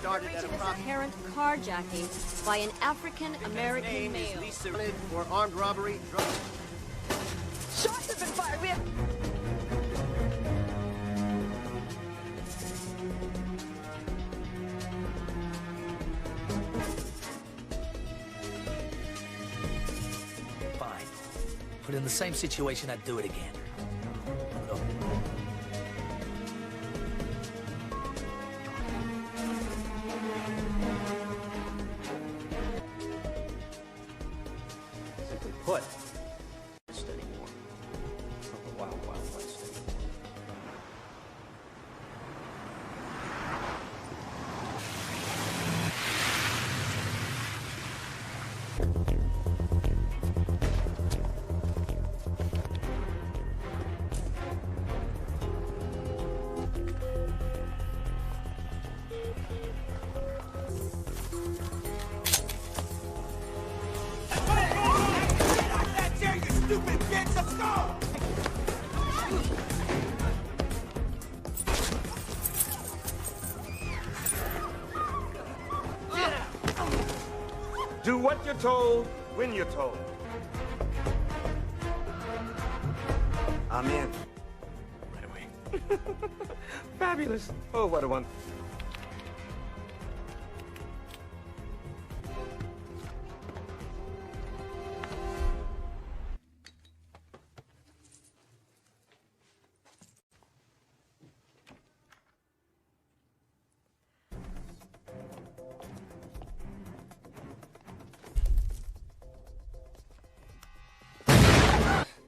started at this apparent carjacking by an African-American male. For armed robbery. Shots have been fired. We have... Fine. But in the same situation, I'd do it again. Simply put, anymore. The Wild Wild West. Do what you're told, when you're told. I'm in. Right away. Fabulous. Oh, what a one.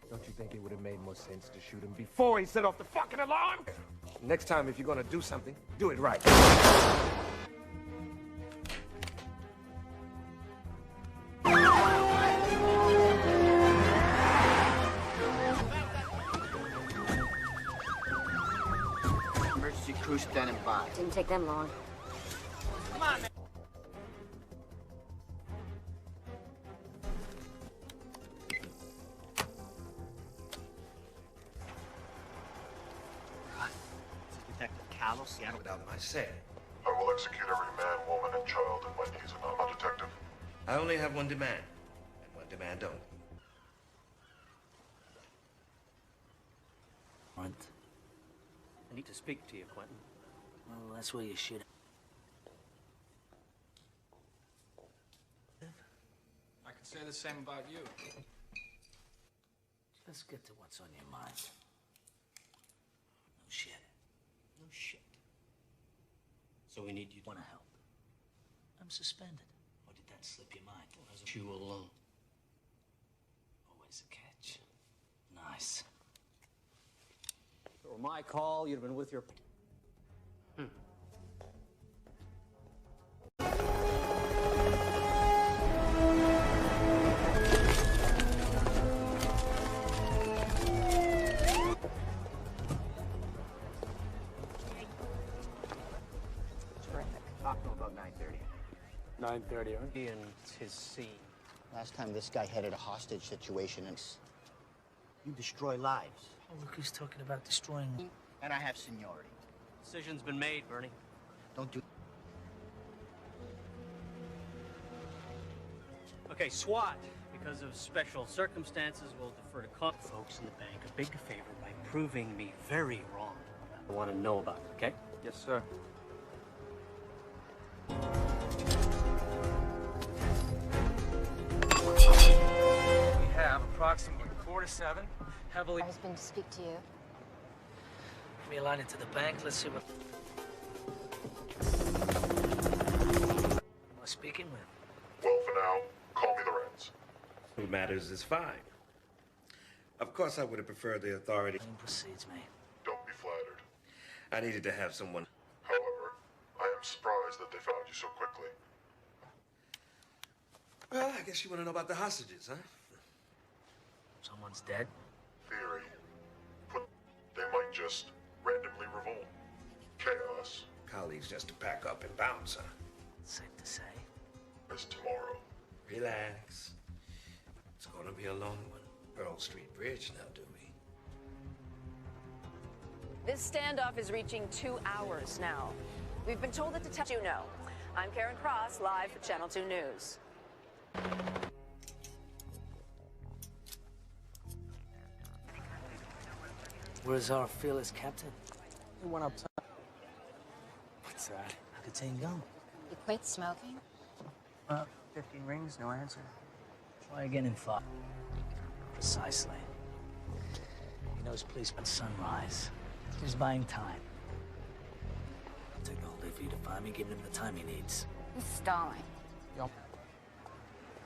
Don't you think it would have made more sense to shoot him before he set off the fucking alarm? Next time, if you're gonna do something, do it right. Emergency crew standing by. Didn't take them long. Come on, man. Seattle. Without my say. I will execute every man, woman, and child in my needs, and I'm a detective. I only have one demand, and one demand only. What? I need to speak to you, Quentin. Well, that's where you should. I can say the same about you. Let's get to what's on your mind. No shit. No shit. So we need you to want to help. I'm suspended. Or did that slip your mind? You alone. Always a catch. Nice. If it were my call, you'd have been with your... About 9:30. 9:30, huh? He and his scene. Last time this guy headed a hostage situation and you destroy lives. Oh, look who's talking about destroying... And I have seniority. Decision's been made, Bernie. Don't do... Okay, SWAT. Because of special circumstances, we'll defer to folks in the bank a big favor by proving me very wrong. I want to know about it, okay? Yes, sir. We have approximately 4 to 7 heavily... My husband to speak to you. Give me a line into the bank. Let's see what... Am I speaking with? Well, for now, call me the Reds. Who matters is fine. Of course, I would have preferred the authority. Proceeds, mate. Don't be flattered. I needed to have someone. However, I am surprised that they found you so quickly. Well, I guess you want to know about the hostages, huh? Someone's dead? Theory. They might just randomly revolt. Chaos Colleagues just to pack up and bounce, huh? Safe to say. is tomorrow. Relax. It's gonna be a long one. Pearl Street Bridge now, do we? This standoff is reaching 2 hours now. We've been told that you know. I'm Karen Cross, live for Channel 2 News. Where's our fearless captain? He went up top. What's that? How could Tane go? You quit smoking? 15 rings, no answer. Try again in 5. Precisely. He knows policeman sunrise. He's buying time. I'll take the whole day for you to find me, giving him the time he needs. He's stalling. Yup.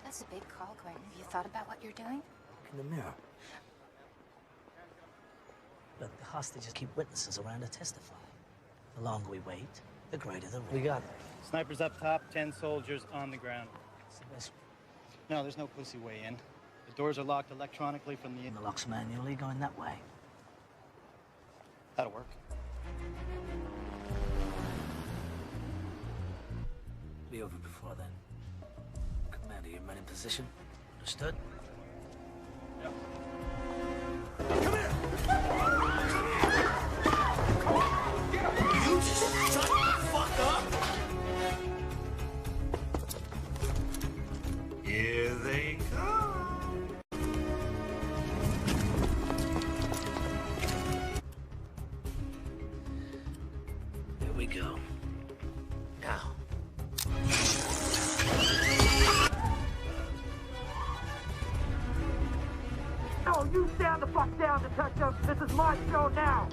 That's a big call, Gordon. Have you thought about what you're doing? Look in the mirror. Look, the hostages keep witnesses around to testify. The longer we wait, the greater the risk. We got it. Snipers up top, 10 soldiers on the ground. It's the best. No, there's no pussy way in. The doors are locked electronically from the... The locks manually going that way. That'll work. Be over before then. Commander, your men in position. Understood? Yep. You just shut the fuck up! Here they come. Here we go. Now. Oh, you stand the fuck down, detective. This is my show now.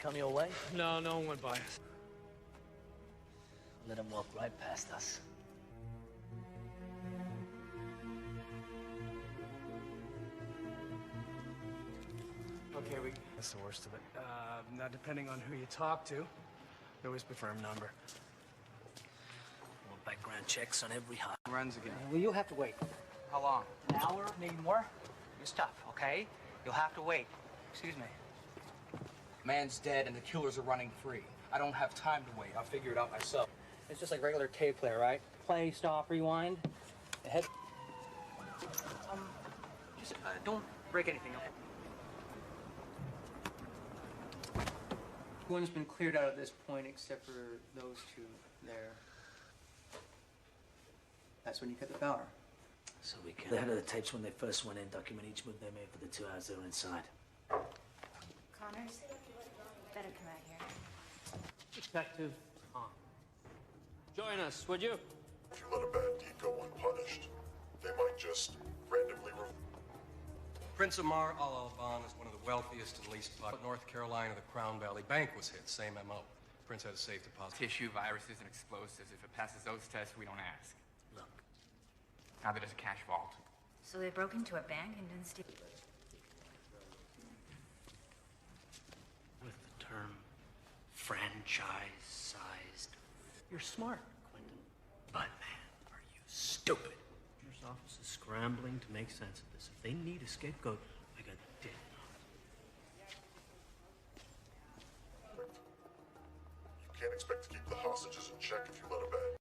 Come your way? No, no one went by us. Let him walk right past us. Okay, that's the worst of it. Now, depending on who you talk to, there was a firm number. More background checks on every hot. Runs again. Well, you'll have to wait. How long? An hour, maybe more? Your stuff, okay? You'll have to wait. Excuse me. Man's dead and the killers are running free. I don't have time to wait. I'll figure it out myself. It's just like regular tape player, right? Play, stop, rewind. Ahead. Just don't break anything, okay? Everyone's been cleared out at this point except for those two there. That's when you cut the power. So we can. The head of the tapes when they first went in, document each move they made for the 2 hours they were inside. Connors, better come out here. Detective Tom. Join us, would you? If you let a bad deed go unpunished, they might just randomly Prince Amar Al-Alban is one of the wealthiest and least popular. North Carolina, the Crown Valley Bank was hit, same MO. Prince had a safe deposit. Tissue, viruses, and explosives. If it passes those tests, we don't ask. Look. Now that it's a cash vault. So they broke into a bank and didn't steal. With the term franchise-sized. You're smart, Quentin. But man, are you stupid. Your office is scrambling to make sense of this. If they need a scapegoat, I got dead. You can't expect to keep the hostages in check if you let a bad.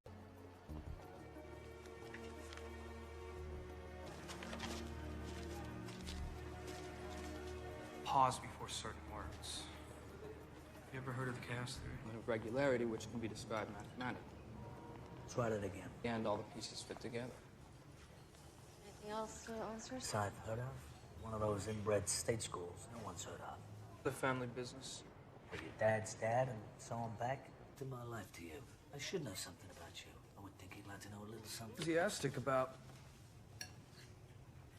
Pause before certain words. You ever heard of the cast theory? Of regularity, which can be described mathematically. Try that again. And all the pieces fit together. Anything else, officers? Side heard of? One of those inbred state schools no one's heard of. The family business. With your dad's dad and so on back. To my life to you. I should know something about you. I would think you'd like to know a little something. Enthusiastic about.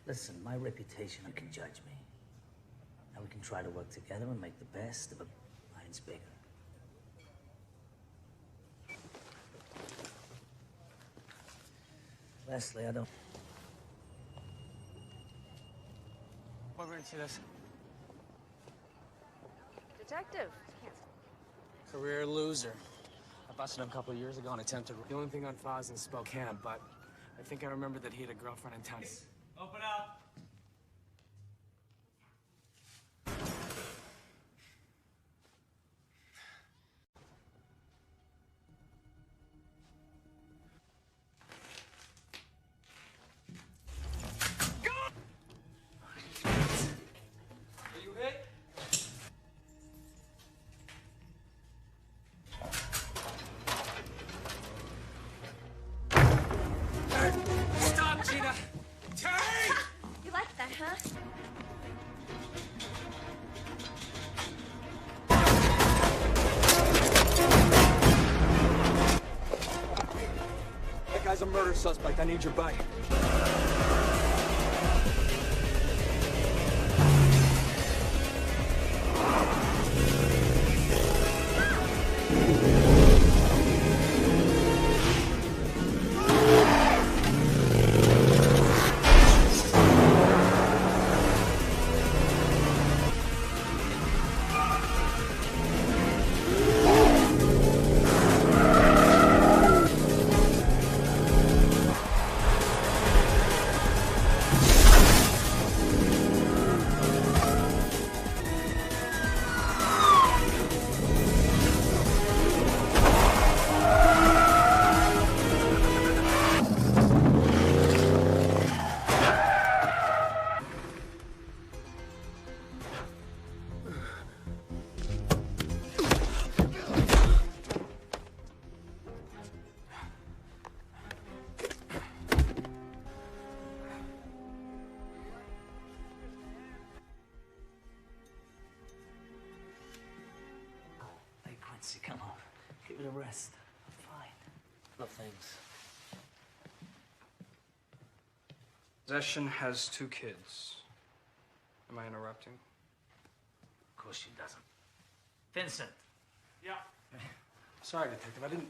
Listen, my reputation, you can judge me. And we can try to work together and make the best of a lion's bigger. Leslie, I don't... We're going to see this. Detective. Career loser. I busted him a couple of years ago and attempted... The only thing on file is in Spokane, but I think I remember that he had a girlfriend in town. Open up. Stop, Gina! Terry! You like that, huh? That guy's a murder suspect. I need your bike. Hey, Quincy, come on. Give it a rest. I'm fine. Other things. Possession has 2 kids. Am I interrupting? Of course she doesn't. Vincent. Yeah. Sorry, Detective. I didn't...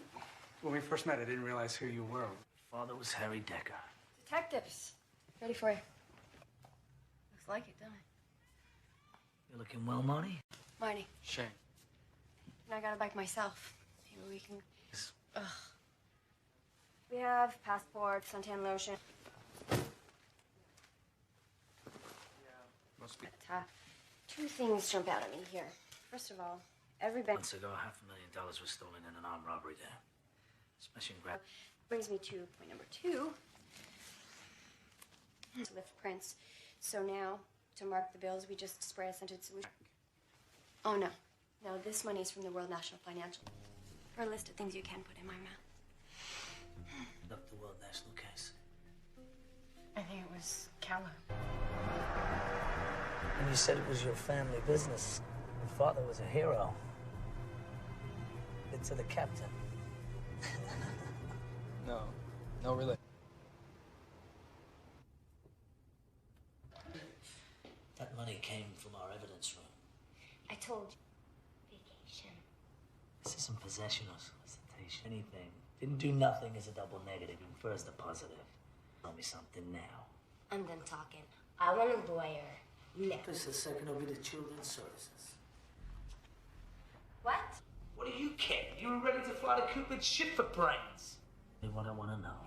When we first met, I didn't realize who you were. Father was Harry Decker. Detectives. Ready for you. Looks like it, doesn't it? You're looking well, Marty? Marty, Shane. and I got a bike myself. Maybe we can... Ugh. We have passports, suntan lotion. Must be... But, 2 things jump out at me here. First of all, every bank... Months ago, $500,000 was stolen in an armed robbery there. Smash and grab. Brings me to point number 2. Lift prints. So now, to mark the bills, we just spray a scented solution. Oh, no. No, this money is from the World National Financial. For a list of things you can put in my mouth. Up the World National case. I think it was Calla. And you said it was your family business. Your father was a hero. It's to the captain. No. No, really. That money came from our evidence room. I told you. Vacation. This isn't possession or solicitation. Anything. Didn't do nothing is a double negative. And first a positive. Tell me something now. I'm done talking. I want a lawyer. Now. Just a second, I'll be the children's services. What? What do you care? You were ready to fly to Cupid's ship for brains. What I want to know.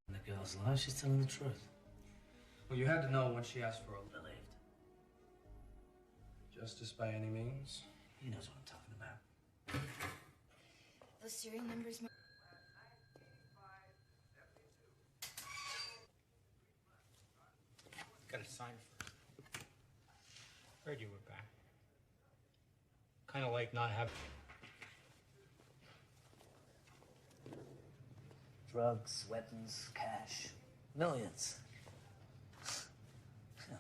In the girl's life, she's telling the truth. Well, you had to know when she asked for a... Believed. Justice by any means? He knows what I'm talking about. Those serial numbers... Gotta sign first. Heard you were back. Kind of like not having... Drugs, weapons, cash. Millions.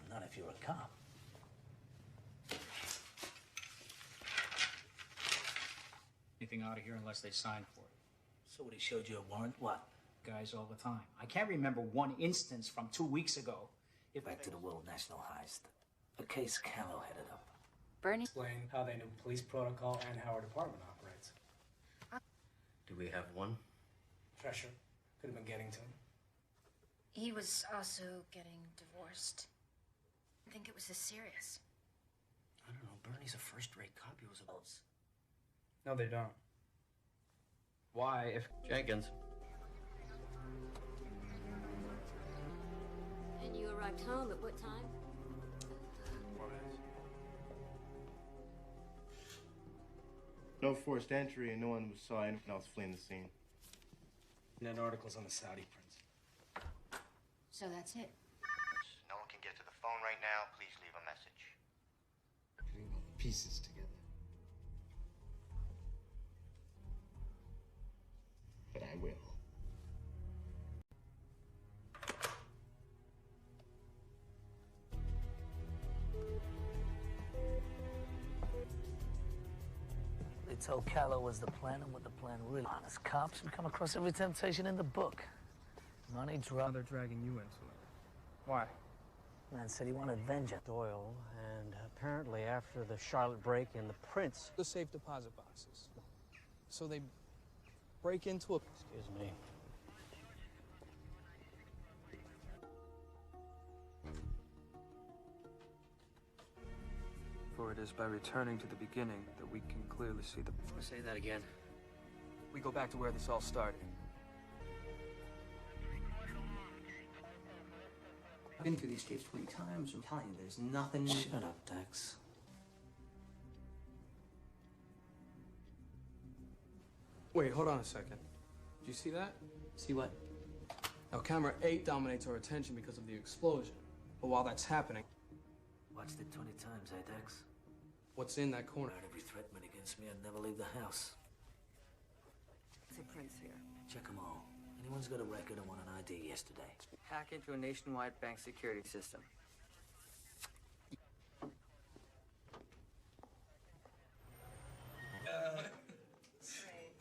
Not if you're a cop. anything out of here unless they sign for it. So what, he showed you a warrant? What? Guys all the time. I can't remember one instance from 2 weeks ago. Get back to the World National Heist. A case Callow headed up. Bernie? Explain how they knew police protocol and how our department operates. Do we have one? Pressure. Could have been getting to him. He was also getting divorced. I think it was this serious. I don't know. Bernie's a first-rate cop. He was a boss. No, they don't. Why, if... Jenkins. And you arrived home at what time? No forced entry, and no one saw anything else fleeing the scene. Net articles on the Saudi prince. So that's it. No one can get to the phone right now. Please leave a message. Putting all the pieces together. But I will. They told Callow was the plan and what the plan really was. Honest cops would come across every temptation in the book. Money, drug. They're dragging you into it. Why? Man said he wanted vengeance. Doyle, and apparently after the Charlotte break-in, the prince... The safe deposit boxes. So they break into a... Excuse me. For it is by returning to the beginning that we can clearly see the... Say that again. We go back to where this all started. I've been through these tapes 20 times. I'm telling you, there's nothing... Shut up, Dex. Wait, hold on a second. Did you see that? See what? Now, camera 8 dominates our attention because of the explosion. But while that's happening... Watched it 20 times, eh, Dex? What's in that corner? Every threat made against me, I'd never leave the house. See Prince here. Check them all. Anyone's got a record and want an ID yesterday. Hack into a nationwide bank security system.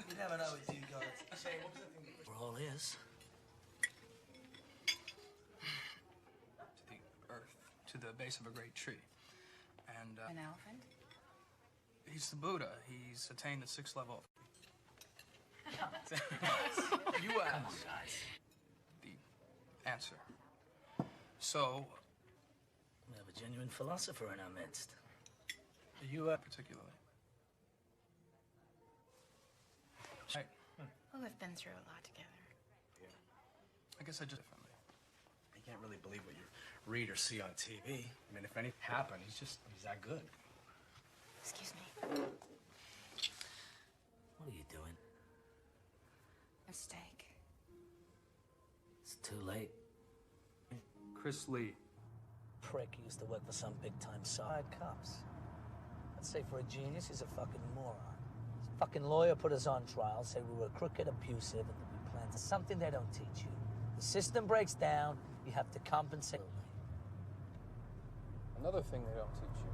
You never know with you guys. We're all ears. To the earth, to the base of a great tree. And, An elephant? he's the Buddha. He's attained the 6th level. You asked. Come on, guys. The answer. So, We have a genuine philosopher in our midst. you particularly. Right. Well, we've been through a lot together. I guess I just differently. You can't really believe what you read or see on TV. I mean, if anything happened, he's that good. Excuse me. What are you doing? Mistake. It's too late. Chris Lee. Prick used to work for some big-time side cops. I'd say for a genius, he's a fucking moron. His fucking lawyer put us on trial, said we were crooked, abusive, and that we planned something they don't teach you. The system breaks down, you have to compensate. Another thing they don't teach you.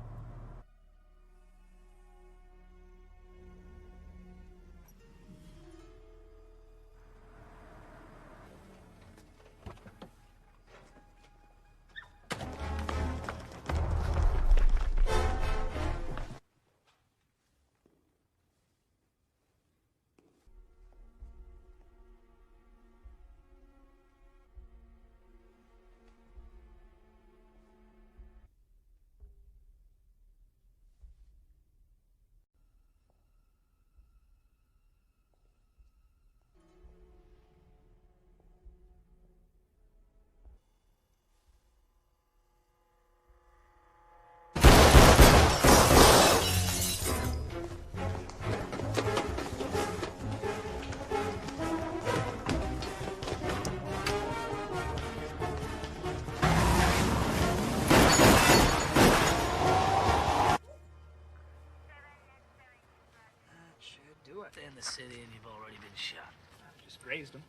They're in the city and you've already been shot. Just grazed him.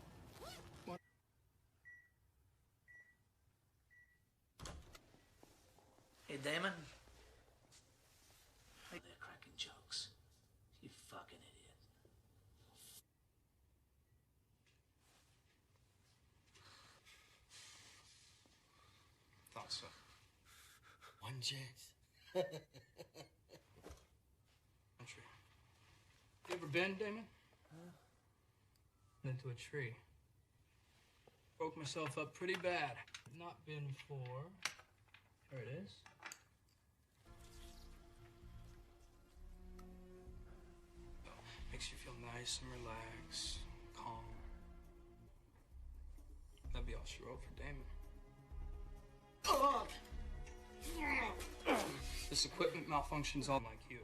Hey, Damon. They're cracking jokes. You fucking idiot. Oh, son. One chance. Country. You ever been, Damon? Been to a tree. Broke myself up pretty bad. Not been for. There it is. Makes you feel nice and relaxed, calm. That'd be all she wrote for Damon. This equipment malfunctions all like you.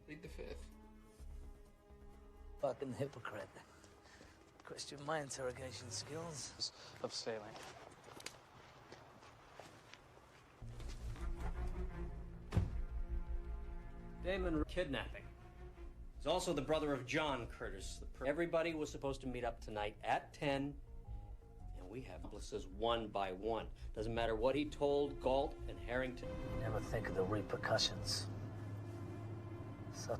Lead the fifth. Fucking hypocrite. Question my interrogation skills. Of sailing. Damon kidnapping. He's also the brother of John Curtis. Everybody was supposed to meet up tonight at 10, and we have accomplices one by one. Doesn't matter what he told Galt and Harrington. You never think of the repercussions. So...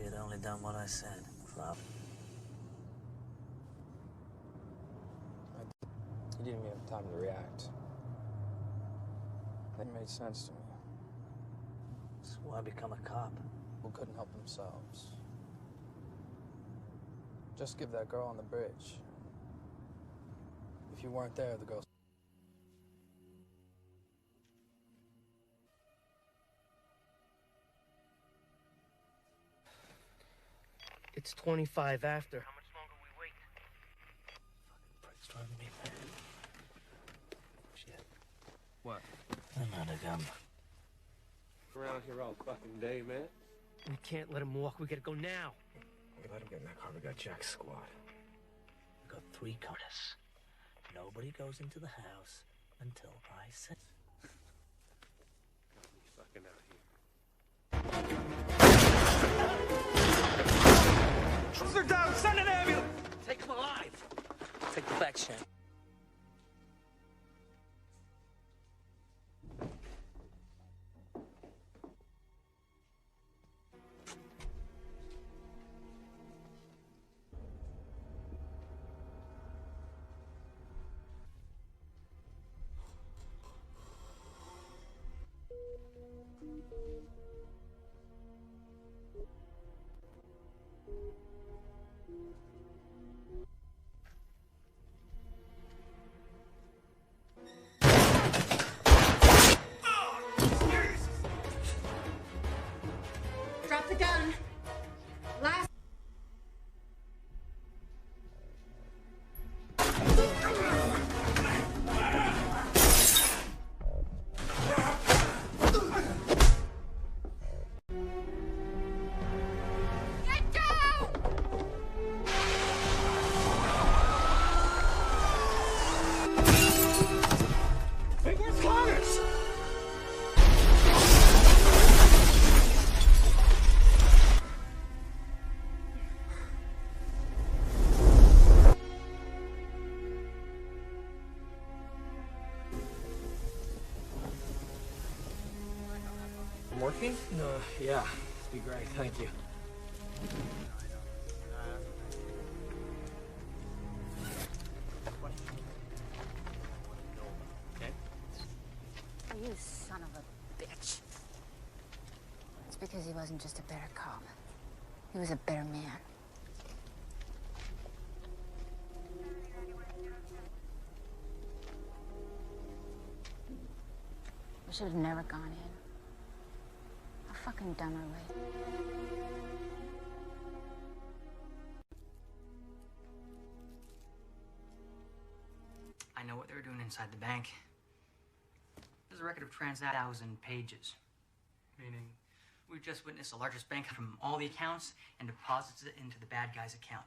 You'd only done what I said, Flop. You didn't even have time to react. That made sense to me. That's why I become a cop. Who couldn't help themselves. Just give that girl on the bridge. If you weren't there, the girl... It's 25 after. How much longer we wait? Fucking prick's driving me mad. Shit. What? I'm out of gum. Around here all fucking day, man. We can't let him walk. We gotta go now. We let him get in that car. We got Jack's squad. We got 3 cars. Nobody goes into the house until I say. Fucking out here. They're down! Send an ambulance! Take them alive! Take the back, Shane. Drop the gun. Last. Get down! Hey, where's Connors? Working? Yeah. Be great. Thank you. Okay? Oh, you son of a bitch. It's because he wasn't just a better cop. He was a better man. We should have never gone in. How fucking dumb are we? I know what they were doing inside the bank. There's a record of 1,000 pages. Meaning, we just witnessed the largest bank from all the accounts and deposits it into the bad guy's account.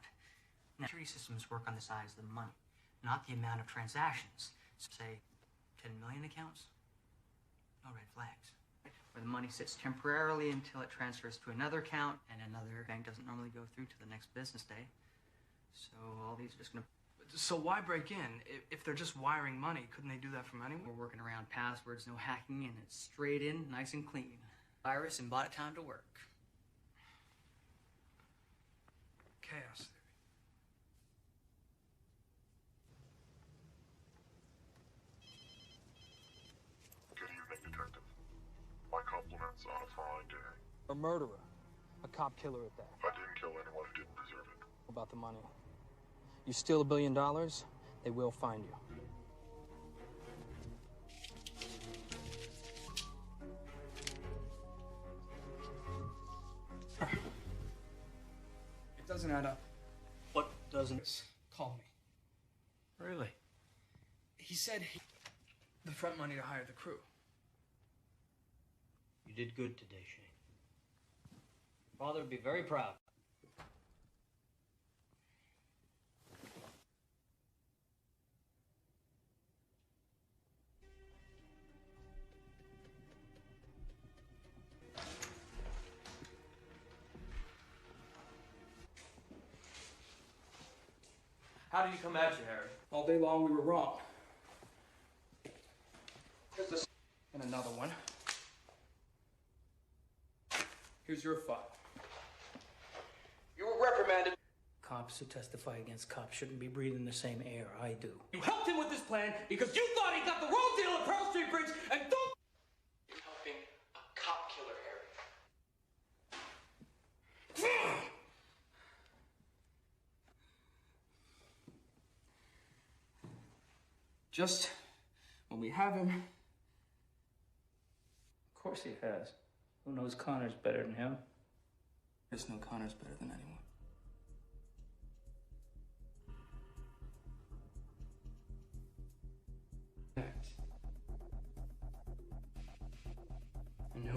Now, security systems work on the size of the money, not the amount of transactions. So, say, 10 million accounts? No red flags. Where the money sits temporarily until it transfers to another account, and another bank doesn't normally go through to the next business day. So all these are just gonna... So why break in? If they're just wiring money, couldn't they do that from anywhere? We're working around passwords, no hacking, and it's straight in, nice and clean. Virus and bought it time to work. chaos theory. Good evening, Detective. My compliments on a fine day. A murderer. A cop killer at that. I didn't kill anyone who didn't deserve it. About the money. You steal $1 billion, they will find you. It doesn't add up. What doesn't? Call me. Really? He said the front money to hire the crew. You did good today, Shane. Father would be very proud. How did he come at you, Harry? All day long, we were wrong. Here's this. And another one. Here's your file. You were reprimanded. Cops who testify against cops shouldn't be breathing the same air I do. You helped him with this plan because you thought he got the wrong deal at Pearl Street Bridge and don't... You're helping a cop killer, Harry. Just when we have him... Of course he has. Who knows Connor's better than him? There's no Connor's better than anyone. I know.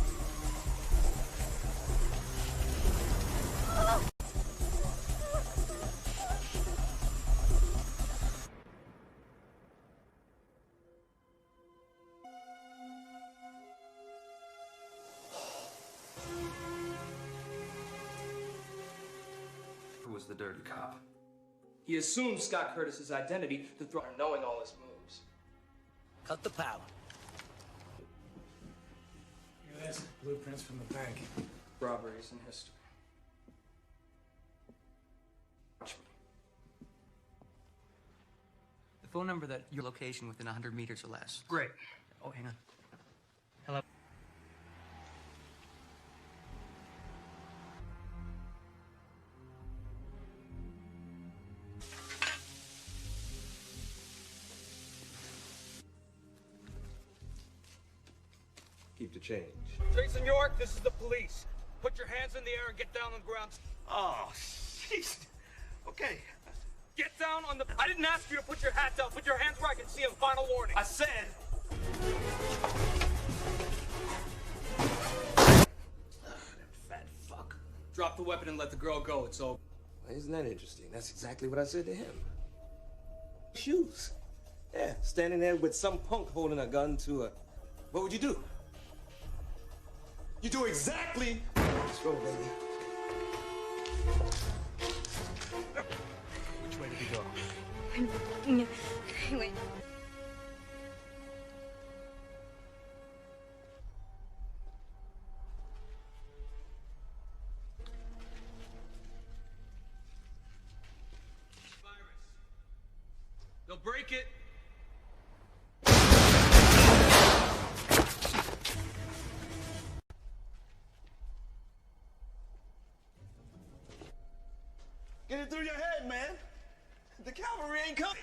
Who was the dirty cop? He assumed Scott Curtis's identity to throw knowing all his moves. Cut the power. Here it is. Blueprints from the bank. Robberies in history. Watch me. The phone number that your location within 100 meters or less. Great. Oh, hang on. Hello. Keep the change. Jason York, this is the police. Put your hands in the air and get down on the ground. Oh, jeez. Okay. Get down on the... I didn't ask you to put your hats out. Put your hands where I can see them. Final warning. I said... Fat fuck. Drop the weapon and let the girl go. It's over. Well, isn't that interesting? That's exactly what I said to him. Shoes. Yeah, standing there with some punk holding a gun to a... What would you do? You do exactly... Let's roll, baby. Which way did he go? Wait. They'll break it. Get it through your head, man. The cavalry ain't coming.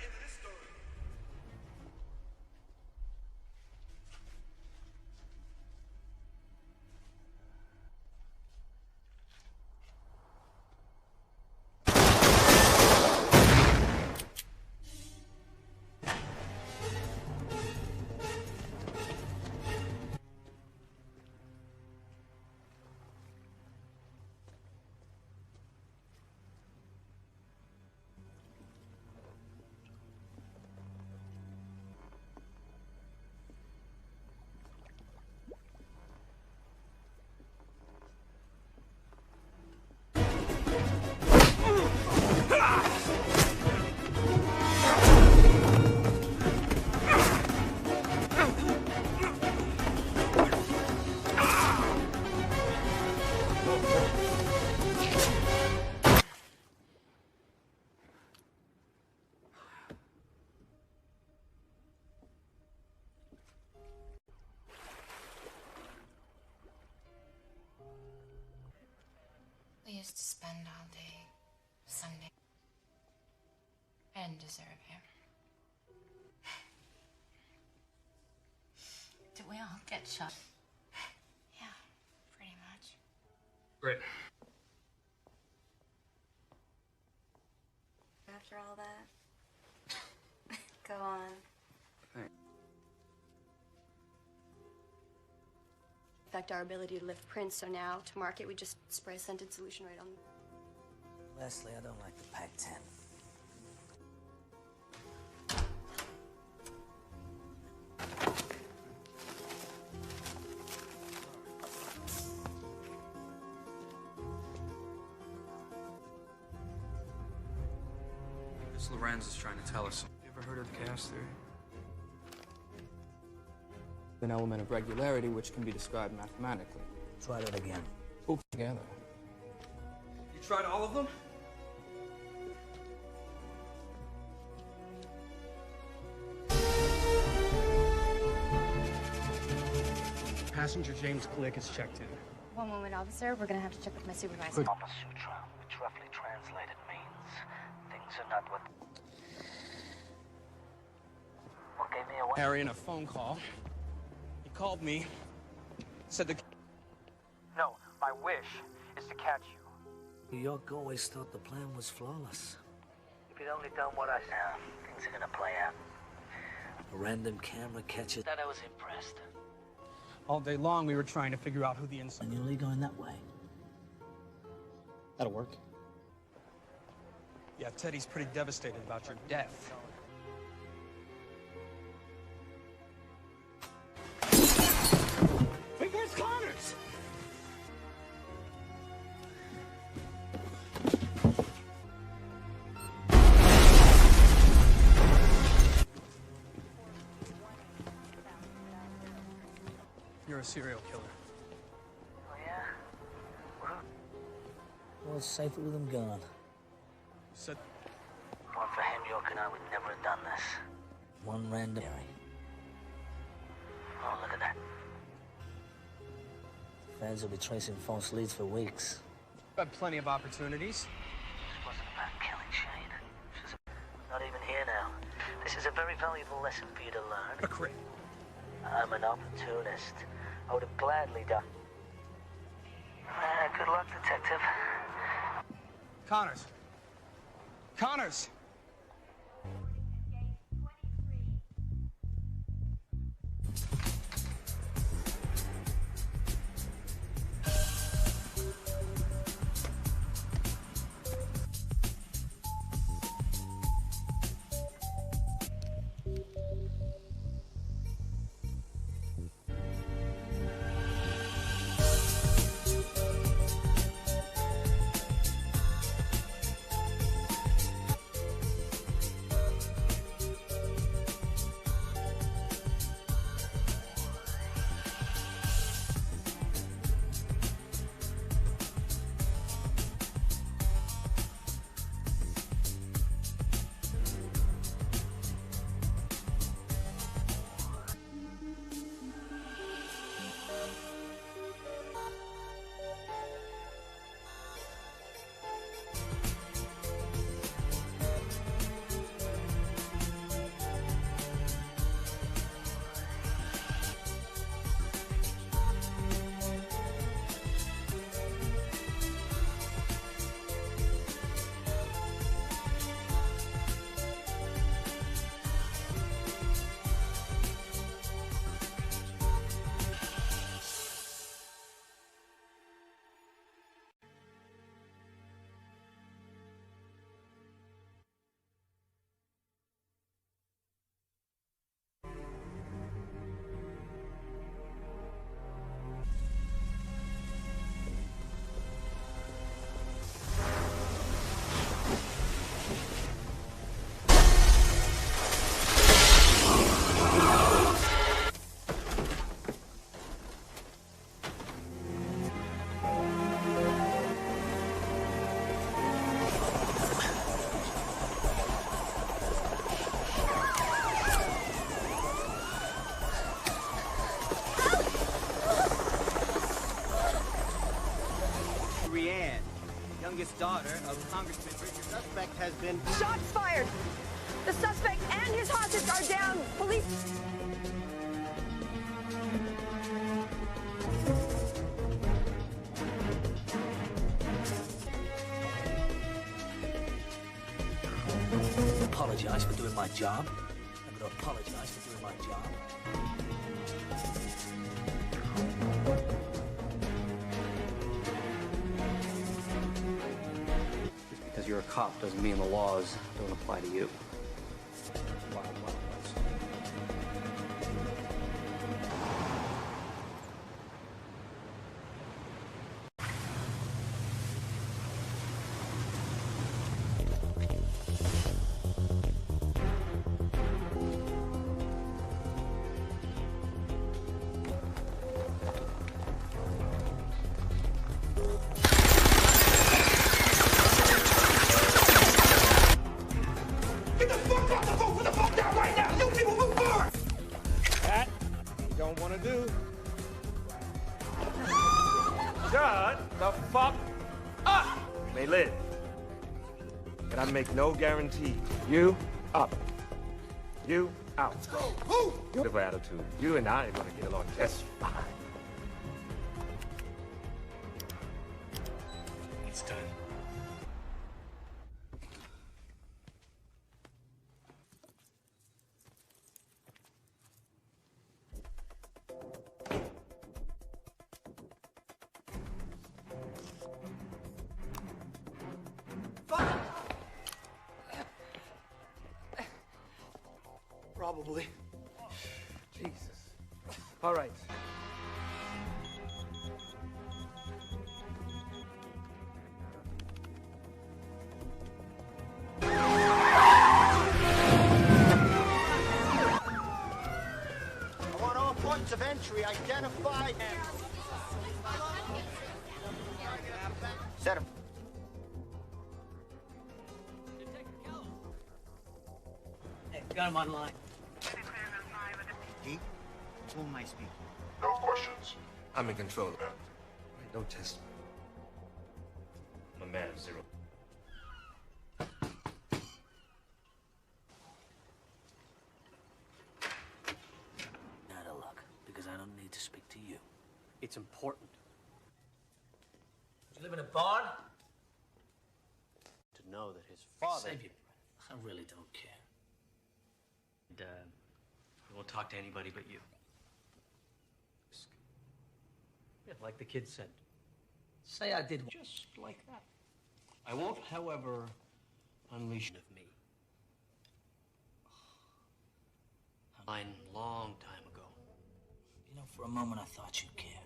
used to spend all day Sunday. I didn't deserve him. Did we all get shot? Yeah, pretty much. Great. After all that, go on. Affect our ability to lift prints, so now to market we just spray a scented solution right on. Leslie, I don't like the Pac-10. This Lorenz is trying to tell us. You ever heard of the chaos theory? An element of regularity which can be described mathematically. Try that again. Pull together. You tried all of them? Passenger James Click is checked in. One moment, officer. We're gonna have to check with my supervisor. Kama Sutra, which roughly translated means things are not what gave me away. Harry in a phone call. He called me, said the... No, my wish is to catch you. New York always thought the plan was flawless. If you'd only done what I said, things are gonna play out. A random camera catches that I was impressed. All day long, we were trying to figure out who the inside... And you're only going that way. That'll work. Yeah, Teddy's pretty devastated about your death. Wait, where's Connors? You're a serial killer. Oh, yeah? Well, it's safer with him gone. Said... One for him, York and I would never have done this. One random... Oh, look at that. Fans will be tracing false leads for weeks. Got plenty of opportunities. This wasn't about killing Shane. She's not even here now. This is a very valuable lesson for you to learn. A crit. I'm an opportunist. I would have gladly done. Good luck, detective. Connors. Connors! daughter of Congressman Richard. The suspect has been... Shots fired! The suspect and his hostage are down! Police... Apologize for doing my job. I'm gonna apologize for doing my job. Just because you're a cop doesn't mean the laws don't apply to you. No guarantee. You up. You out. Beautiful attitude. You and I are gonna get along just fine. It's done. Probably. Jesus. All right. I want all points of entry identified. Set him. Hey, got him online. Pete, who am I speaking? No questions. I'm in control of that. Don't test me. I'm a man of zero. Out of luck, because I don't need to speak to you. It's important. You live in a barn? To know that his father... Save your breath. I really don't care. And, he won't talk to anybody but you. Yeah, like the kid said. Say I did. Just like that. I won't, however, unleash of me. Mine long time ago. You know, for a moment I thought you'd care.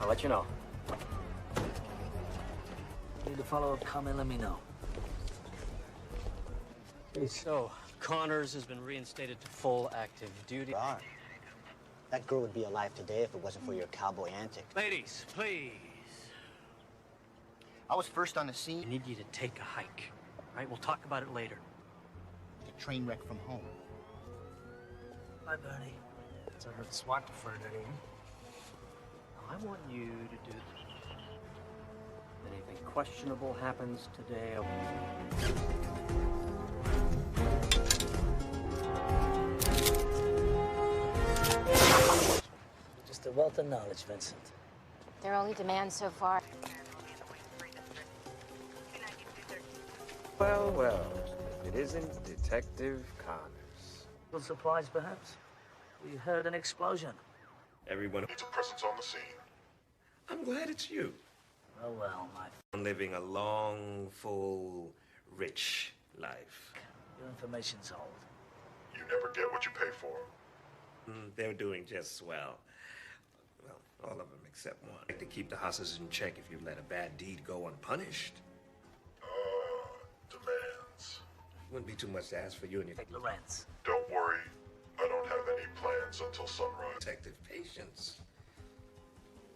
I'll let you know. Need a follow-up comment, let me know. So, Connors has been reinstated to full active duty. God. That girl would be alive today if it wasn't for your cowboy antics. Ladies, please. I was first on the scene. I need you to take a hike. All right, we'll talk about it later. The train wreck from home. Bye, Bernie. So I heard SWAT deferred to him. I want you to do this. If anything questionable happens today, Just a wealth of knowledge, Vincent. Their only demand so far. Well, well. It isn't Detective Connors. Little surprise, perhaps? We heard an explosion. Everyone Needs a presence on the scene. I'm glad it's you. Oh, well, my... I'm living a long, full, rich life. Your information's old. You never get what you pay for. They're doing just swell. Well, all of them except one. Like to keep the hostages in check if you let a bad deed go unpunished. Demands. Wouldn't be too much to ask for you and your... Lorenz. Don't worry. I don't have any plans until sunrise. Detective patience.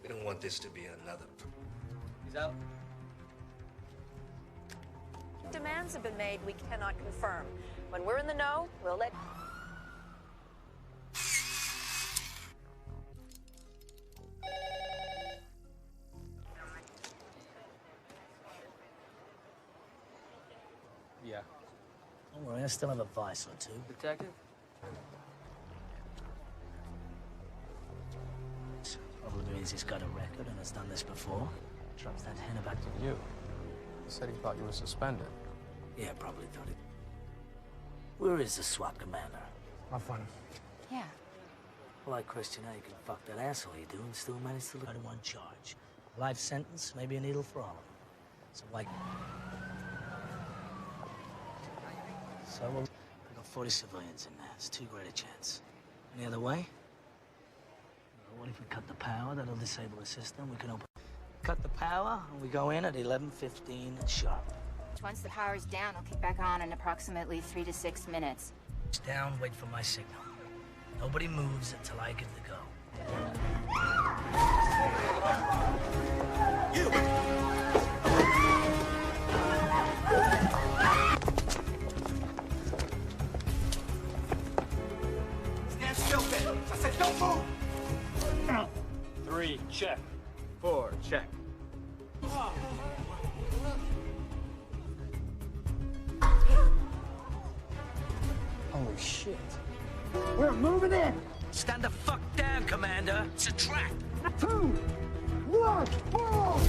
We don't want this to be another... He's out. Demands have been made we cannot confirm. When we're in the know, we'll let... Don't worry, I still have a vice or two. Detective? Probably means he's got a record and has done this before. Drops that hint about You. He said he thought you were suspended. Yeah, probably thought it. Where is the SWAT commander? Have fun. Yeah. Well, I question how you can fuck that asshole you do and still manage to look at one charge. Life sentence, maybe a needle for all of them. So why? So we've got 40 civilians in there. It's too great a chance. Any other way? What if we cut the power? That'll disable the system. We can open. Cut the power, and we go in at 11:15 sharp. Once the power's down, I'll kick back on in approximately 3 to 6 minutes. It's down, wait for my signal. Nobody moves until I give the go. Stand still, Ben. I said don't move. 3, check. 4, check. Holy shit. We're moving in. Stand the fuck down, Commander. It's a trap. 2, 1, fall.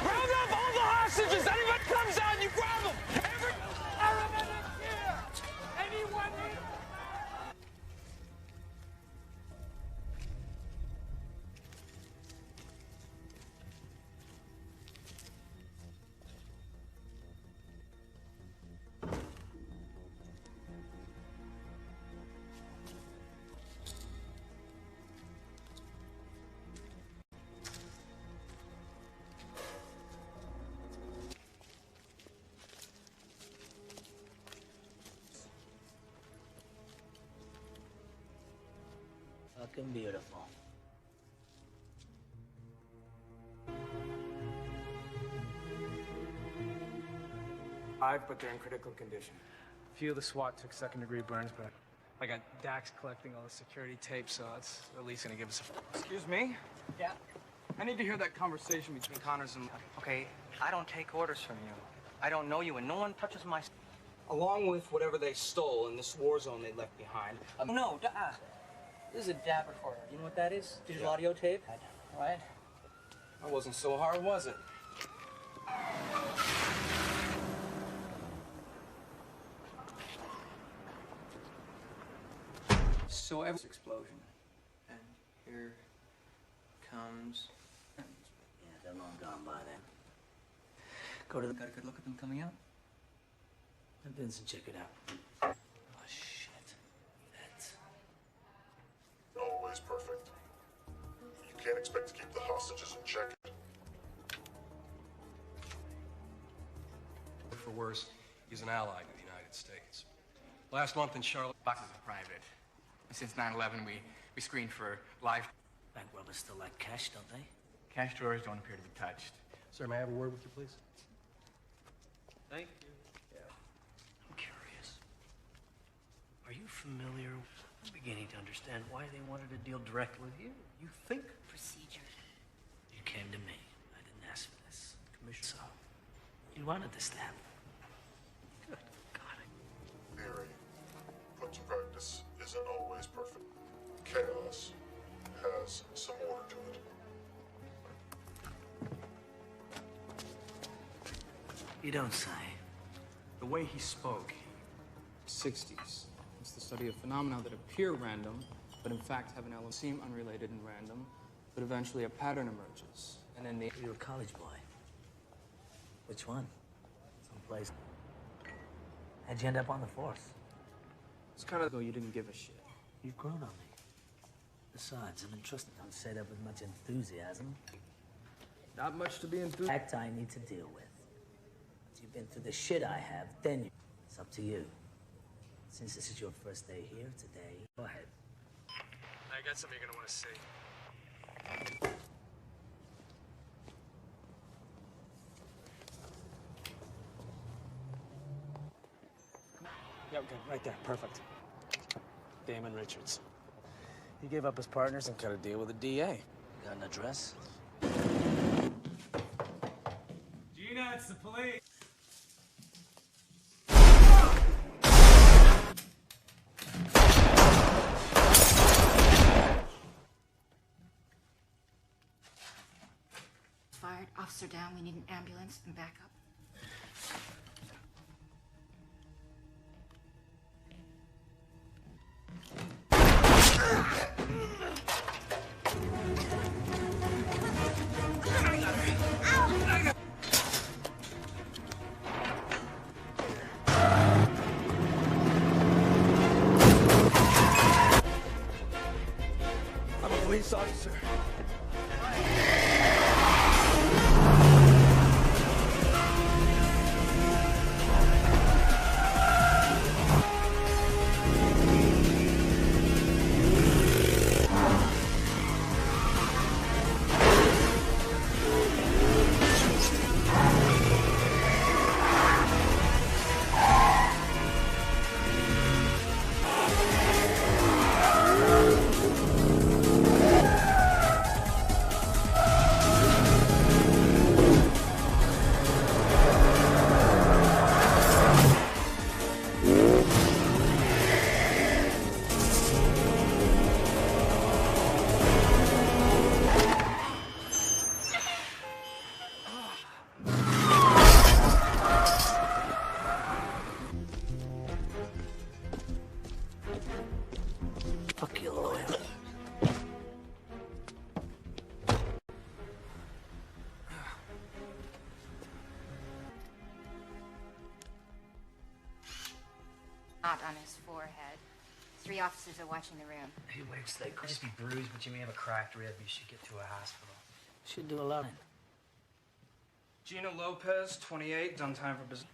Round up all the hostages. Anyone comes out, you grab them. Every paramedic here. Anyone here? Fucking beautiful. But they're in critical condition. A few of the SWAT took second-degree burns, but I got Dax collecting all the security tape, so it's at least gonna give us a... Excuse me? Yeah? I need to hear that conversation between Connors and... Okay, I don't take orders from you. I don't know you, and no one touches my... Along with whatever they stole in this war zone they left behind. No, this is a DAB recorder. You know what that is? Digital audio tape? Right? That wasn't so hard, was it? So every explosion. And here comes... Yeah, they're long gone by then. Go to the... Got a good look at them coming out? Vincent, check it out. Oh, shit. That's... Always perfect. You can't expect to keep the hostages in check. For worse, he's an ally to the United States. Last month in Charlotte... Boxes are private. Since 9/11, we screened for live... Bank robbers still like cash, don't they? Cash drawers don't appear to be touched. Sir, may I have a word with you, please? Thank you. I'm curious. Are you familiar? I'm beginning to understand why they wanted to deal directly with you. You think Procedure. You came to me. I didn't ask for this. Commissioner. So, you wanted this to happen. Good God. Theory, put to practice, isn't always perfect. Chaos has some order to it. You don't say. The way he spoke, 60s. It's the study of phenomena that appear random, but in fact have an element seem unrelated and random, but eventually a pattern emerges. And then the... You're a college boy. Which one? Someplace. How'd you end up on the force? It's kind of though you didn't give a shit. You've grown on me. Besides, I'm entrusted. Don't say that with much enthusiasm. Not much to be enthused. Fact I need to deal with. Once you've been through the shit I have, then it's up to you. Since this is your first day here today, go ahead. I got something you're gonna want to see. Yeah, okay, right there, perfect. Damon Richards. He gave up his partners and cut a deal with the DA. Got an address? Gina, it's the police. Fired. Officer down. We need an ambulance and backup. I'm a police officer. Fuck your lawyer. Not on his forehead. 3 officers are watching the room. Hey, Wicks, they could just be bruised, but you may have a cracked rib. You should get to a hospital. Should do a lot. Gina Lopez, 28, done time for business.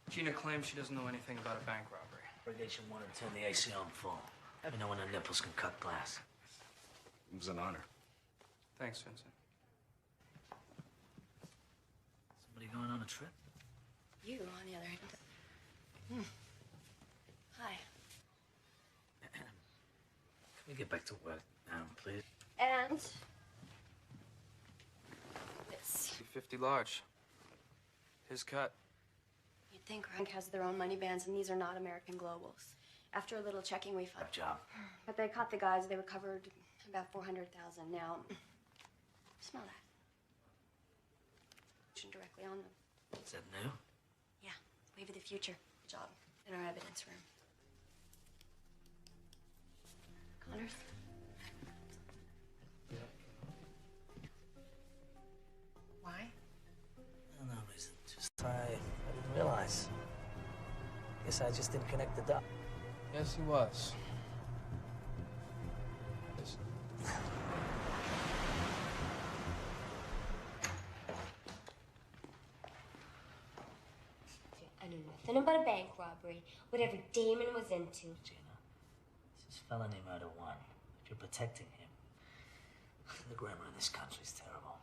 Gina claims she doesn't know anything about a bank robbery. Irrigation wanted to turn the AC on full. Let me know when the nipples can cut glass. It was an honor. Thanks, Vincent. Somebody going on a trip? You, on the other hand. Hi. Can we get back to work now, please? And this. 50 large. His cut. You'd think Rank has their own money bands, and these are not American Globals. After a little checking, we found. Good job. But they caught the guys. They recovered about 400,000. Now, smell that. Directly on them. Is that new? Yeah, wave of the future. Good job. In our evidence room. Connors. Why? No reason. Just I didn't realize. Guess I just didn't connect the dots. Yes, he was. Yes. I knew nothing about a bank robbery, whatever Damon was into. Gina, this is felony murder 1. If you're protecting him, the grammar in this country's terrible.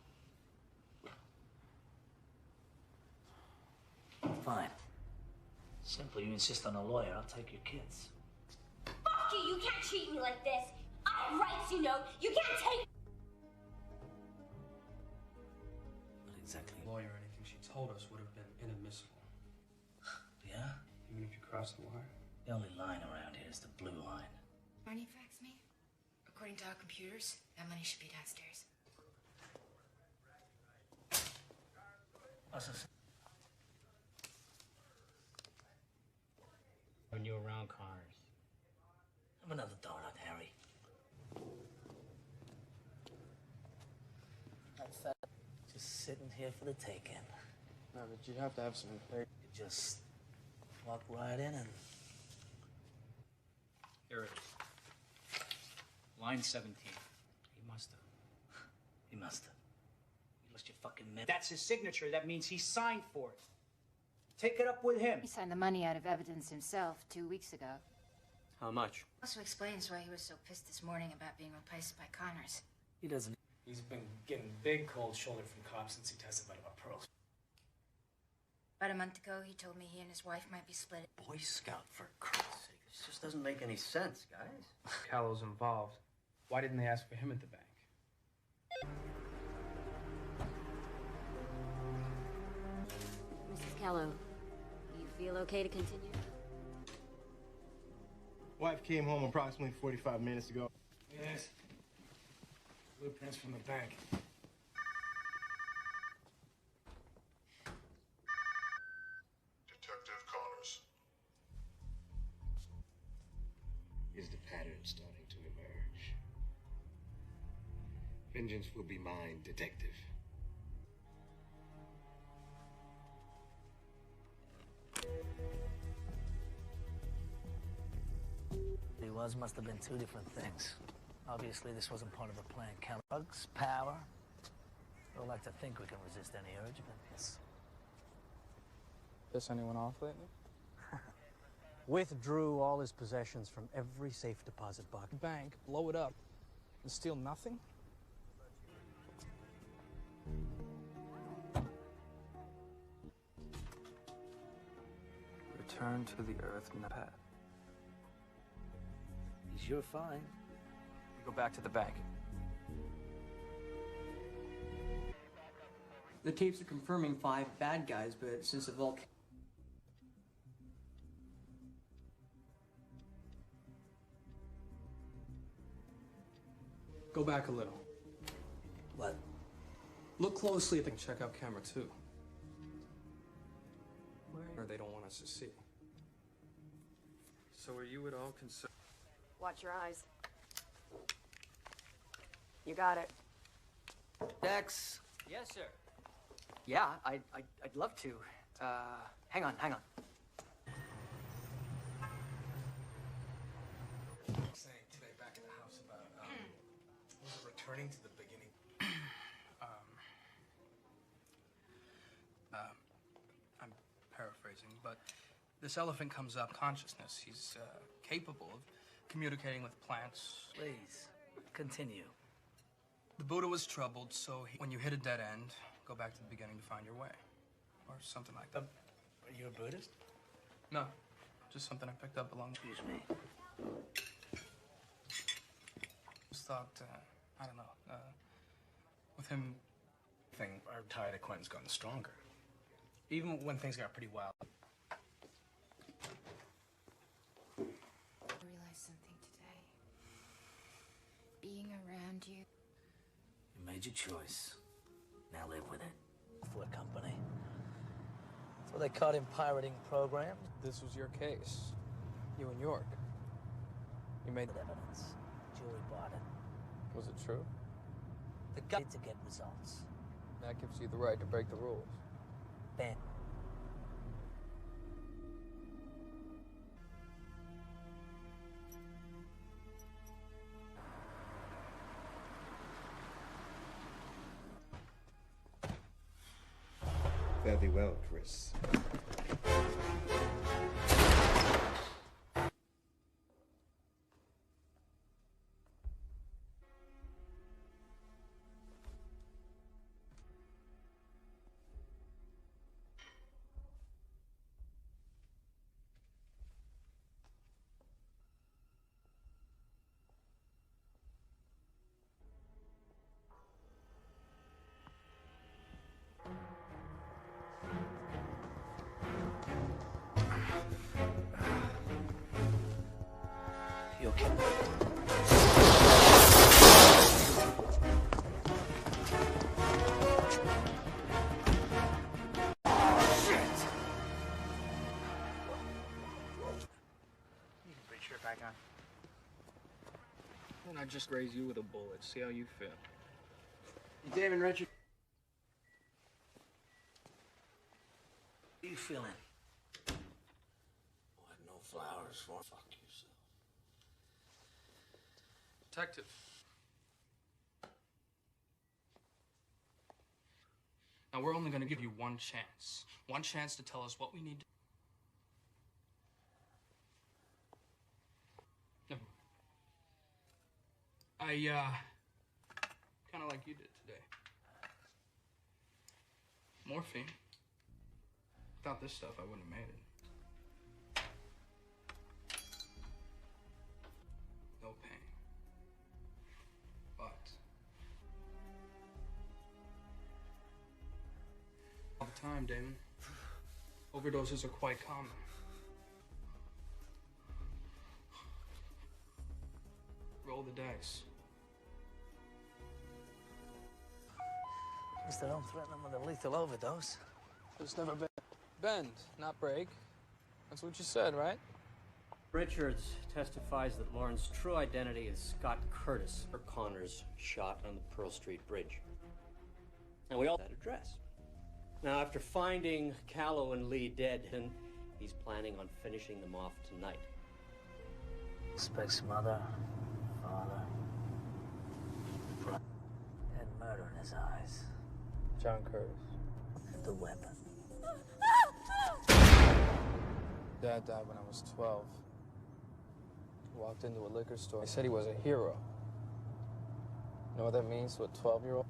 Fine. Simple, you insist on a lawyer, I'll take your kids. Fuck you! You can't treat me like this! I have rights, you know! You can't take... What exactly? Lawyer or anything she told us would have been inadmissible. Yeah? Even if you crossed the wire? The only line around here is the blue line. Marnie faxed me. According to our computers, that money should be downstairs. What's this? When you were around Connors. Have another donut, Harry. Just sitting here for the taking. No, but you'd have to have some faith. You just walk right in and... Here it is. Line 17. He must have. He must have. You lost your fucking mind. That's his signature. That means he signed for it. Take it up with him. He signed the money out of evidence himself 2 weeks ago. How much? Also explains why he was so pissed this morning about being replaced by Connors. He doesn't... He's been getting big cold shoulder from cops since he testified about pearls. About a month ago, he told me he and his wife might be split. Boy Scout, for Christ's sake. This just doesn't make any sense, guys. Callow's involved. Why didn't they ask for him at the bank? Mrs. Callow, you feel okay to continue? Wife came home approximately 45 minutes ago. Yes. Blueprints from the bank. Detective Connors. Is the pattern starting to emerge? Vengeance will be mine, detective. He must have been two different things. Obviously, this wasn't part of the plan. Drugs, power. We'd like to think we can resist any urge, but yes. Piss anyone off lately? Withdrew all his possessions from every safe deposit box. Bank, blow it up, and steal nothing? Return to the earth, Napat. You're fine. We go back to the bank. The tapes are confirming 5 bad guys, but since the vault... Go back a little. What? Look closely at the checkout camera, too. Or they don't want us to see. So are you at all concerned? Watch your eyes. You got it. Dex. Yes, sir. Yeah, I'd love to. Hang on. Saying today back at the house about, was it returning to the beginning? I'm paraphrasing, but this elephant comes up consciousness. He's capable of communicating with plants. Please, continue. The Buddha was troubled, so when you hit a dead end, go back to the beginning to find your way. Or something like that. Are you a Buddhist? No, just something I picked up along... Excuse me. Just thought, I don't know, with him... Our tie to Quentin's gotten stronger. Even when things got pretty wild. I realized something today. Being around you. You made your choice. Now live with it. For a company. So they caught him pirating programs. This was your case. You and York. You made... Evidence. Jury bought it. Was it true? The guy to get results. That gives you the right to break the rules. Ben. Fare thee well, Chris. You okay? Back on. And I just raise you with a bullet. See how you feel. You Damon, Richard? How are you feeling? What, no flowers for? Fuck yourself. Detective. Now, we're only going to give you one chance. One chance to tell us what we need to... I, kind of like you did today. Morphine. Without this stuff, I wouldn't have made it. time, Damon. Overdoses are quite common. Roll the dice. Mister, don't threaten him with a lethal overdose. It's never been. Bend, not break. That's what you said, right? Richards testifies that Lauren's true identity is Scott Curtis, or Connors shot on the Pearl Street Bridge. And we all that address. Now, after finding Callow and Lee dead, he's planning on finishing them off tonight. Suspects mother, father, brother, and murder in his eyes. John Curtis. And the weapon. Dad died when I was 12. Walked into a liquor store. He said he was a hero. You know what that means to a 12-year-old?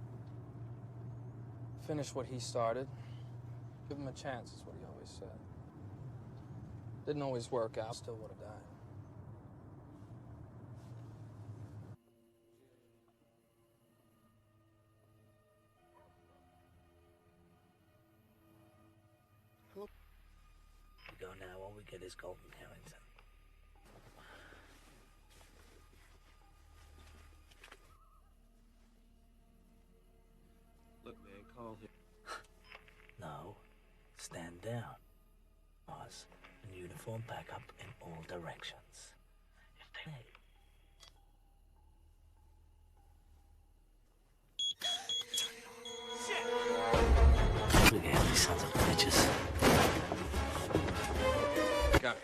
Finish what he started. Give him a chance, is what he always said. Didn't always work out. Still would have died. We go now while we get his golden Harrington. Look, man, call him. No, stand down. Pause and uniform back up in all directions. If they... Shit! Look at these sons of bitches. Got it.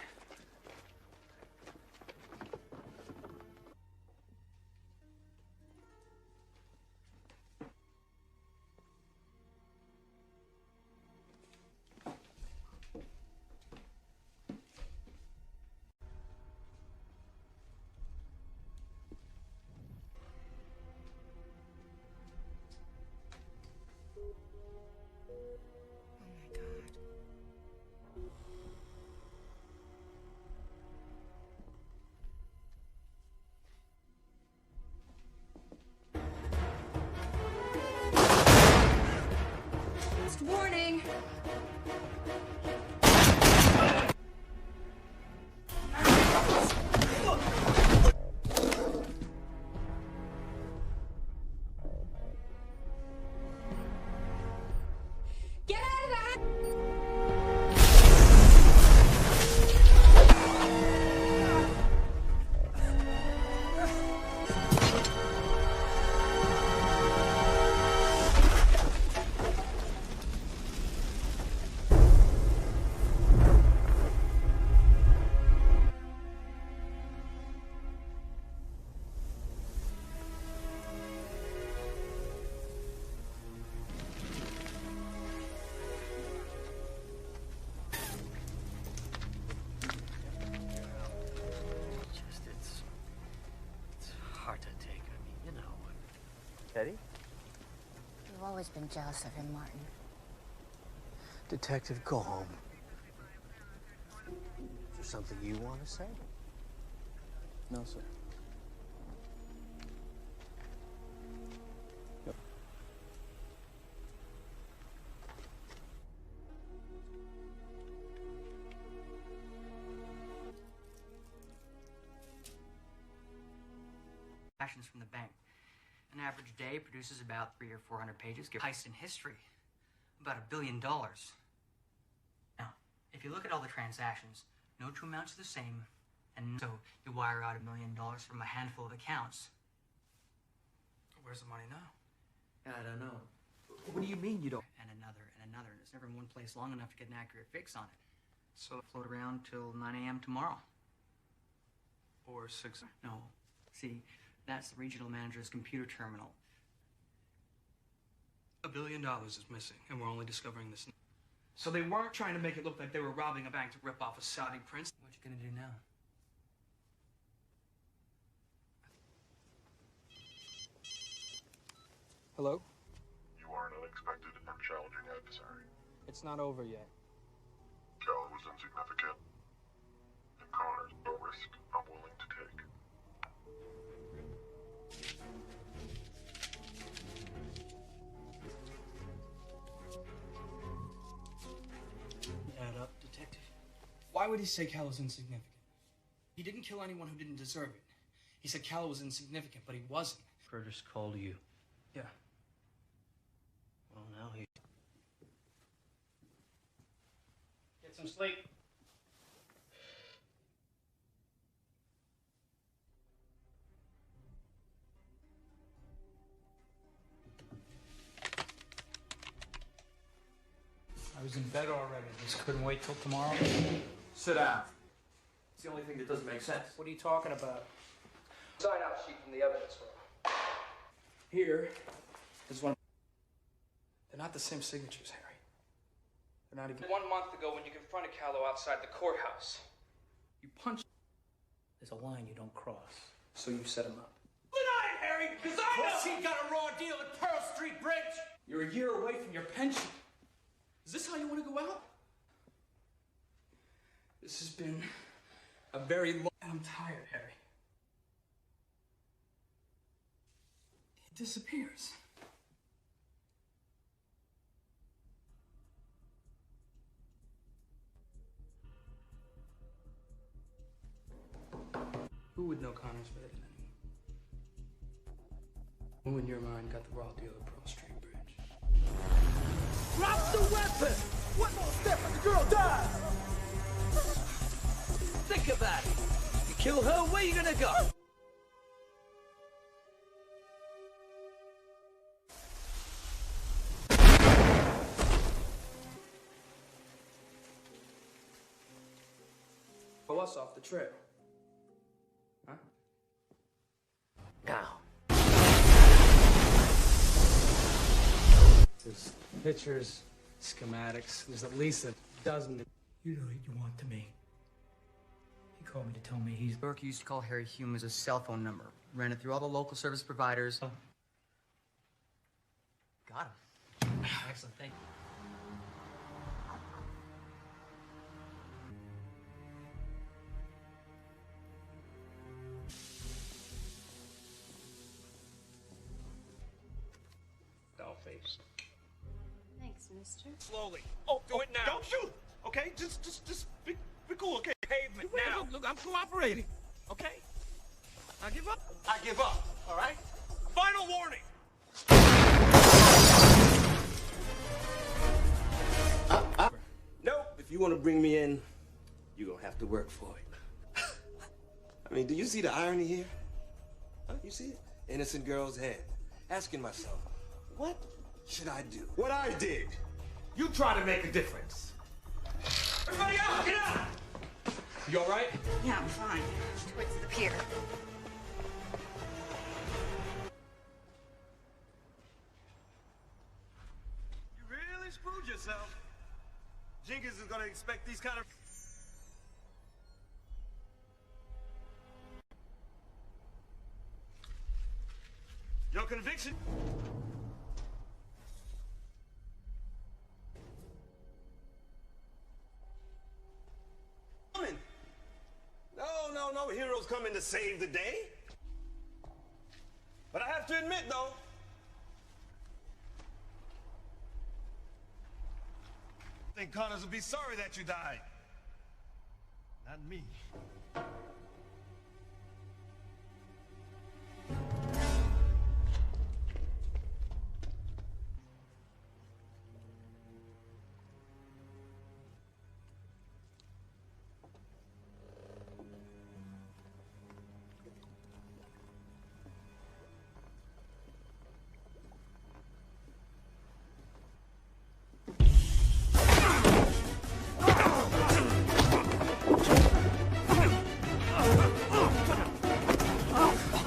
Warning! Get out of the house! It's hard to take. I mean, you know. Teddy? You've always been jealous of him, Martin. Detective, go home. Is there something you want to say? No, sir. Actions from the bank. An average day produces about 300 or 400 pages. Heist in history. About $1 billion. Now, if you look at all the transactions, no two amounts are the same, and so you wire out $1 million from a handful of accounts. Where's the money now? I don't know. What do you mean you don't? And another, and it's never in one place long enough to get an accurate fix on it. So float around till 9 a.m. tomorrow. Or 6. No. See, that's the regional manager's computer terminal. $1 billion is missing, and we're only discovering this. So they weren't trying to make it look like they were robbing a bank to rip off a Saudi prince. What you gonna do now? Hello? You are an unexpected and challenging adversary. It's not over yet. Callow was insignificant, and Connors no risk I'm willing to take. Why would he say Cal was insignificant? He didn't kill anyone who didn't deserve it. He said Cal was insignificant, but he wasn't. Curtis called you. Yeah. Well, now he... Get some sleep. I was in bed already. Just couldn't wait till tomorrow. Sit down. It's the only thing that doesn't make sense. What are you talking about? Sign out sheet from the evidence room. Here is one. They're not the same signatures, Harry. They're not even... 1 month ago when you confronted Callow outside the courthouse. You punched... There's a line you don't cross. So you set him up. Deny it, Harry, because I know he got a raw deal at Pearl Street Bridge. You're a year away from your pension. Is this how you want to go out? This has been a very long... I'm tired, Harry. He disappears. Who would know Connor's better than anyone? Who in your mind got the raw deal at Pearl Street Bridge? Drop the weapon! One more step and the girl dies! Think about it. You kill her, where you gonna go? Throw us off the trail. Huh? Now. There's pictures, schematics. There's at least a dozen. You know what you want to me. He called me to tell me he's... Burke used to call Harry Hume as a cell phone number. Ran it through all the local service providers. Oh. Got him. Excellent, thank you. Dollface. Thanks, mister. Slowly. Oh, do it now. Don't shoot. Okay, just be cool. Okay. Pavement now. Look, I'm cooperating. Okay. I give up. I give up. All right. Final warning. Nope. If you want to bring me in, you're gonna have to work for it. I mean, do you see the irony here? Huh? You see it? Innocent girl's head. Asking myself, what should I do? What I did. You try to make a difference. Everybody out! Get out! You all right? Yeah, I'm fine. Towards the pier. You really screwed yourself. Jenkins is gonna expect these kind of... Your conviction... No heroes coming to save the day. But I have to admit, though, I think Connors will be sorry that you died. Not me.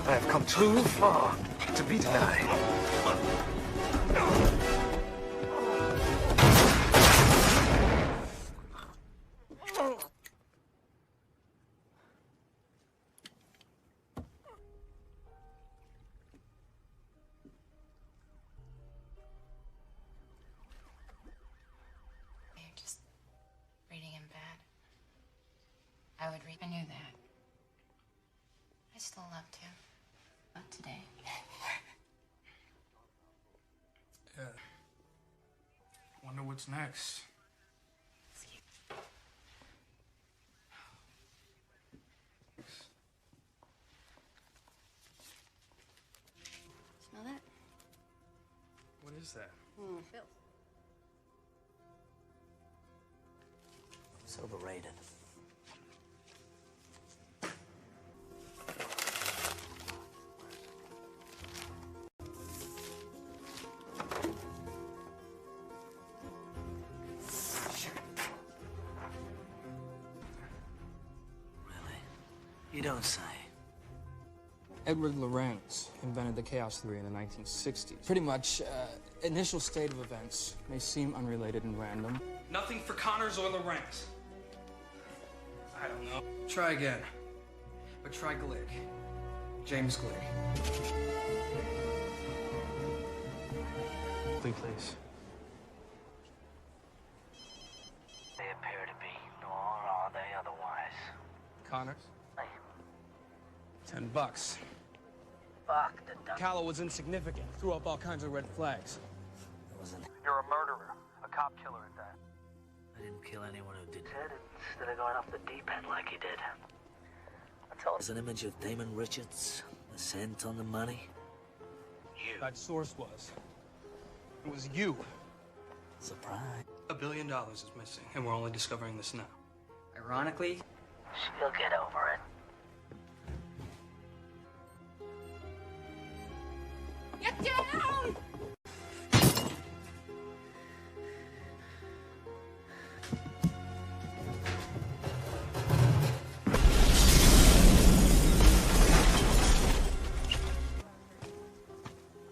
I have come too far to be denied. You're just reading him bad. I would read. I knew that. I still loved him. Not today. Yeah. Wonder what's next. bills. It's overrated. You don't say. Edward Lorenz invented the chaos theory in the 1960s. Pretty much, initial state of events may seem unrelated and random. Nothing for Connors or Lorenz. I don't know. Try again. But try Glick. James Glick. Please. They appear to be, nor are they otherwise. Connors? $10. Fuck the duck. Callow was insignificant. Threw up all kinds of red flags. You're a murderer. A cop killer at that. I didn't kill anyone who did it. Instead of going off the deep end like he did. There's an image of Damon Richards, the scent on the money. You. That source was. It was you. Surprise. $1 billion is missing, and we're only discovering this now. Ironically, she'll get over it. Get down!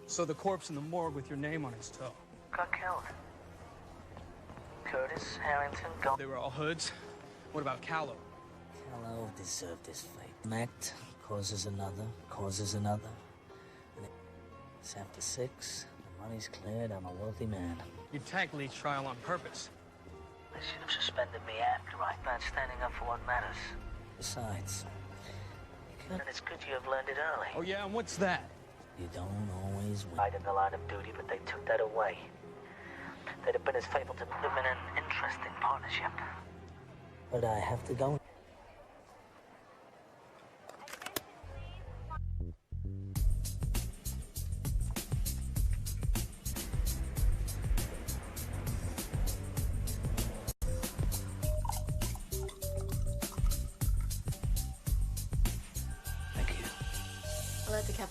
So the corpse in the morgue with your name on its toe. Got killed. Curtis, Harrington, They were all hoods. What about Callow? Callow deserved his fate. An act causes another. And it's after 6. The money's cleared. I'm a wealthy man. You tanked Lee's trial on purpose. They should have suspended me after I not standing up for what matters. Besides, and it's good you have learned it early. Oh yeah, and what's that? You don't always win. Right in the line of duty, but they took that away. They'd have been as faithful to live in an interesting partnership. But I have to go. I'll let the cap.